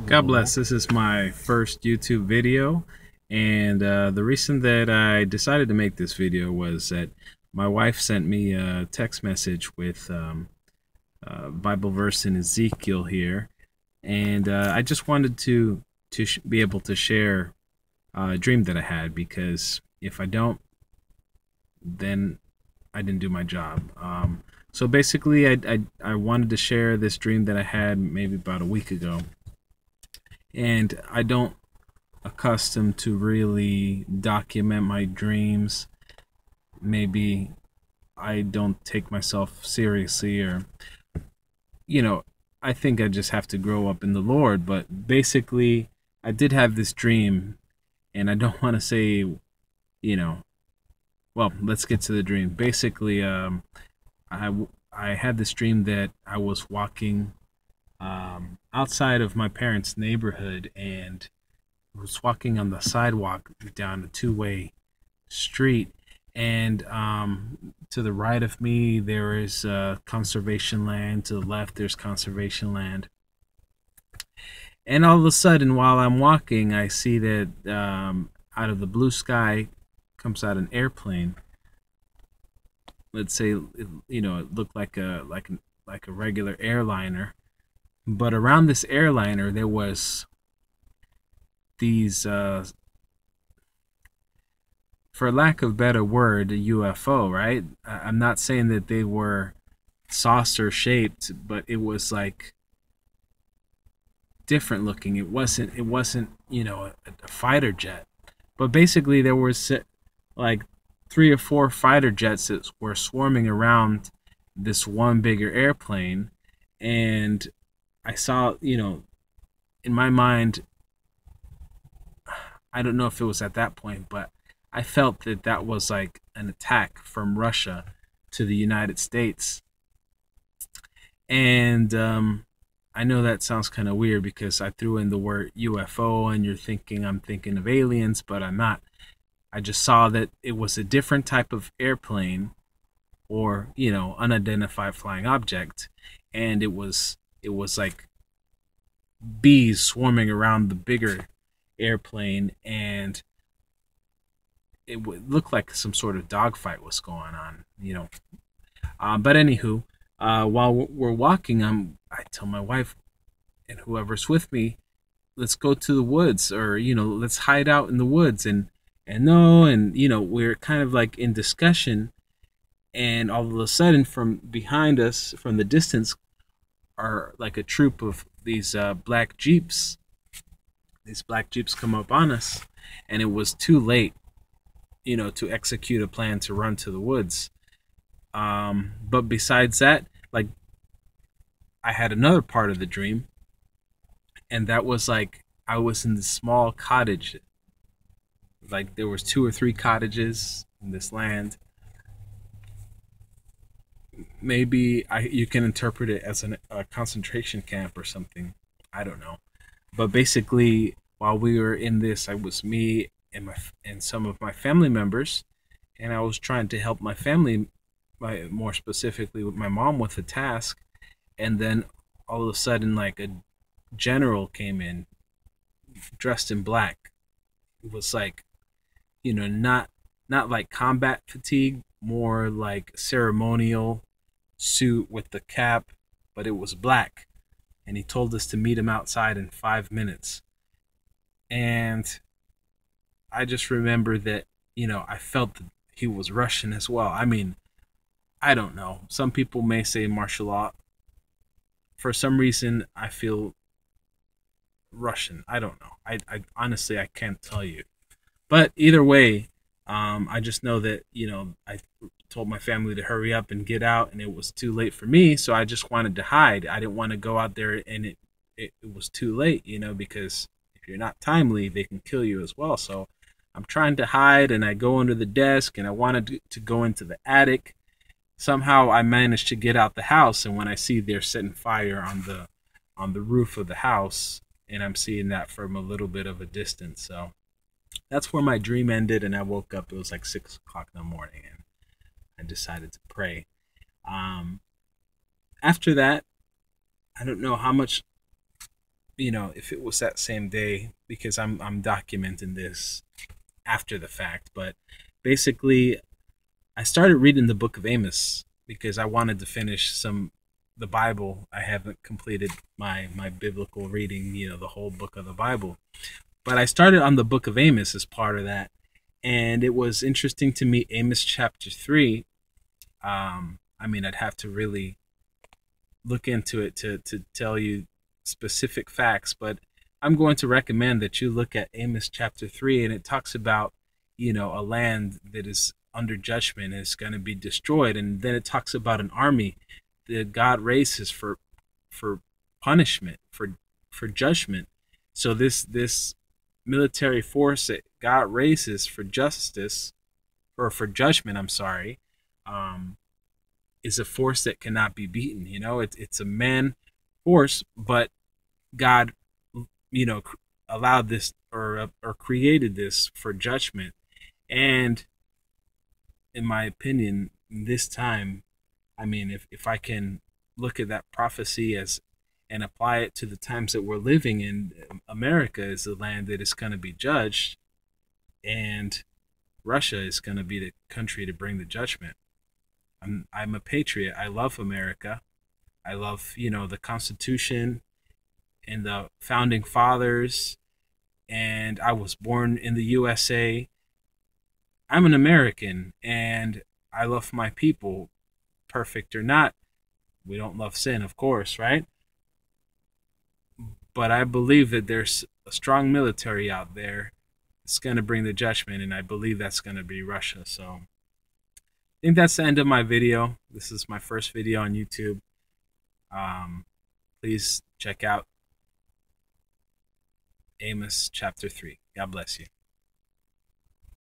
God bless. This is my first YouTube video, and the reason that I decided to make this video was that my wife sent me a text message with a Bible verse in Ezekiel here, and I just wanted to be able to share a dream that I had, because if I don't, then I didn't do my job. So basically, I wanted to share this dream that I had maybe about a week ago, and I don't accustomed to really document my dreams. Maybe I don't take myself seriously, or I think I just have to grow up in the Lord. But basically, I did have this dream, and I don't want to say, you know, well, let's get to the dream. Basically, I I had this dream that I was walking outside of my parents' neighborhood, and was walking on the sidewalk down a two-way street, and to the right of me there is conservation land, to the left there's conservation land, and all of a sudden while I'm walking I see that out of the blue sky comes out an airplane. Let's say it looked like a regular airliner, but around this airliner there was these for lack of a better word, a UFO, right? I'm not saying that they were saucer shaped, but it was like different looking. It wasn't a fighter jet, but basically there was like three or four fighter jets that were swarming around this one bigger airplane, and I saw, in my mind, I don't know if it was at that point, but I felt that that was like an attack from Russia to the United States. And I know that sounds kind of weird because I threw in the word UFO, and you're thinking I'm thinking of aliens, but I'm not. I just saw that it was a different type of airplane, or unidentified flying object, and it was like bees swarming around the bigger airplane, and it would look like some sort of dogfight was going on. But anywho, while we're walking, I tell my wife and whoever's with me, let's go to the woods, or let's hide out in the woods, and no, and we're kind of like in discussion, and all of a sudden from behind us, from the distance, are like a troop of these black jeeps. These black jeeps come up on us, and it was too late, to execute a plan to run to the woods. But besides that, like, I had another part of the dream, and that was like I was in this small cottage. Like there was two or three cottages in this land. Maybe you can interpret it as a concentration camp or something. I don't know. But basically, while we were in this, I was me and some of my family members, and I was trying to help my family, more specifically with my mom, with a task. And then all of a sudden, like a general came in, dressed in black. It was like, not like combat fatigue, more like ceremonial suit with the cap, but it was black. And he told us to meet him outside in 5 minutes. And I just remember that, I felt that he was Russian as well. I mean, I don't know. Some people may say martial law. For some reason, I feel Russian. I don't know. I honestly, I can't tell you. But either way, I just know that, I told my family to hurry up and get out, and it was too late for me. So I just wanted to hide. I didn't want to go out there, and it was too late, because if you're not timely, they can kill you as well. So I'm trying to hide, and I go under the desk, and I wanted to go into the attic. Somehow I managed to get out the house, and when I see they're setting fire on the roof of the house, and I'm seeing that from a little bit of a distance. So that's where my dream ended, and I woke up. It was like 6 o'clock in the morning, and I decided to pray. Um, After that, I don't know how much if it was that same day, because I'm documenting this after the fact, but basically I started reading the book of Amos because I wanted to finish the Bible. I haven't completed my biblical reading, the whole book of the Bible. But I started on the book of Amos as part of that. And it was interesting to me, Amos chapter 3. I'd have to really look into it to tell you specific facts, but I'm going to recommend that you look at Amos chapter 3, and it talks about, a land that is under judgment is going to be destroyed. And then it talks about an army that God raises for punishment, for judgment. So this military force that God raises for justice, or for judgment, I'm sorry, is a force that cannot be beaten. It's a man force, but God, allowed this, or created this for judgment. And in my opinion, this time, if I can look at that prophecy and apply it to the times that we're living in, America is the land that is going to be judged, and Russia is going to be the country to bring the judgment. I'm a patriot. I love America. I love, the Constitution and the founding fathers, and I was born in the USA. I'm an American, and I love my people, perfect or not. We don't love sin, of course, right? But I believe that there's a strong military out there that's going to bring the judgment, and I believe that's going to be Russia. So I think that's the end of my video. This is my first video on YouTube. Please check out Amos chapter 3. God bless you.